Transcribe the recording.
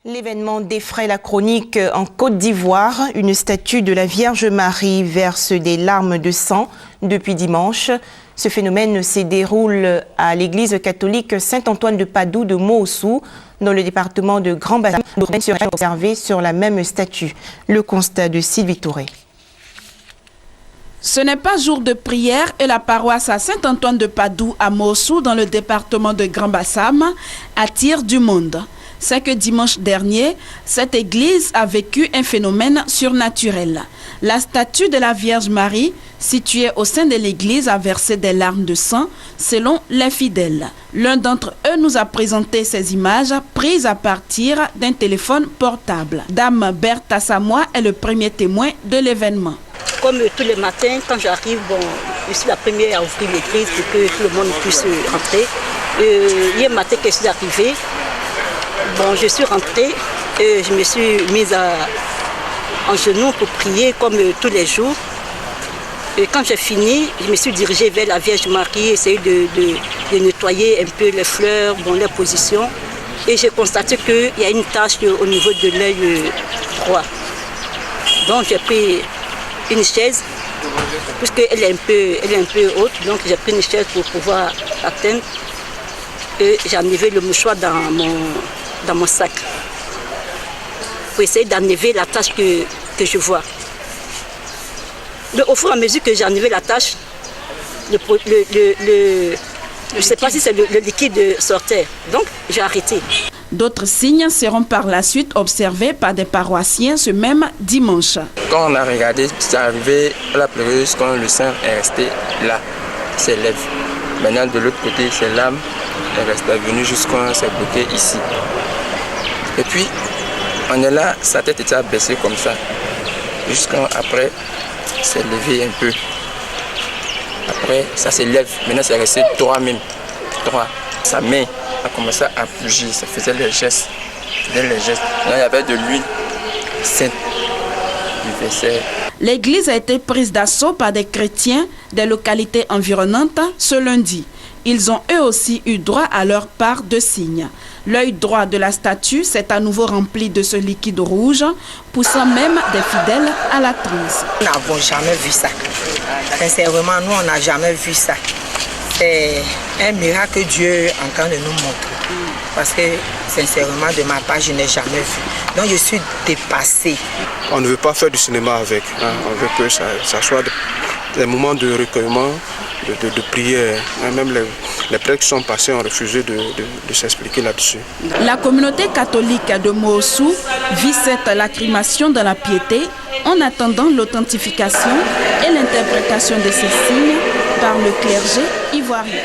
L'événement défraie la chronique en Côte d'Ivoire. Une statue de la Vierge Marie verse des larmes de sang depuis dimanche. Ce phénomène se déroule à l'église catholique Saint-Antoine de Padoue de Moossou, dans le département de Grand Bassam. D'autres seraient observés sur la même statue. Le constat de Sylvie Touré. Ce n'est pas jour de prière et la paroisse à Saint-Antoine de Padoue à Moossou, dans le département de Grand Bassam, attire du monde. C'est que dimanche dernier, cette église a vécu un phénomène surnaturel. La statue de la Vierge Marie, située au sein de l'église, a versé des larmes de sang, selon les fidèles. L'un d'entre eux nous a présenté ces images prises à partir d'un téléphone portable. Dame Bertha Samoa est le premier témoin de l'événement. Comme tous les matins, quand j'arrive, je suis la première à ouvrir l'église pour que tout le monde puisse rentrer. Hier matin que je suis arrivée, je suis rentrée et je me suis mise en genoux pour prier comme tous les jours. Et quand j'ai fini, je me suis dirigée vers la Vierge Marie, essayer de nettoyer un peu les fleurs, les positions. Et j'ai constaté qu'il y a une tache au niveau de l'œil droit. Donc j'ai pris une chaise, puisqu'elle est un peu haute, donc j'ai pris une chaise pour pouvoir l'atteindre. Et j'ai enlevé le mouchoir dans mon sac pour essayer d'enlever la tache que je vois. Mais au fur et à mesure que j'ai enlevé la tache, je ne sais pas si c'est le liquide sortait, donc j'ai arrêté. D'autres signes seront par la suite observés par des paroissiens ce même dimanche. Quand on a regardé, c'est arrivé à la pleureuse quand le sang est resté là, ses lèvres. Maintenant de l'autre côté, ses larmes est resté venu jusqu'à s'est bloqué ici. Et puis, on est là, sa tête était abaissée comme ça. Jusqu'après, s'est levé un peu. Après, ça s'élève. Maintenant, c'est resté droit même. Droit. Sa main a commencé à bouger, ça faisait les gestes. Là, il y avait de l'huile sainte du verset. L'église a été prise d'assaut par des chrétiens des localités environnantes ce lundi. Ils ont eux aussi eu droit à leur part de signes. L'œil droit de la statue s'est à nouveau rempli de ce liquide rouge, poussant même des fidèles à la transe. Nous n'avons jamais vu ça. Sincèrement, nous, on n'a jamais vu ça. C'est un miracle que Dieu est en train de nous montrer. Parce que, sincèrement, de ma part, je n'ai jamais vu. Donc, je suis dépassée. On ne veut pas faire du cinéma avec. On veut que ça soit des moments de recueillement, de prière. Même les prêtres qui sont passés ont refusé de s'expliquer là-dessus. La communauté catholique de Moossou vit cette lacrymation dans la piété en attendant l'authentification et l'interprétation de ces signes par le clergé ivoirien.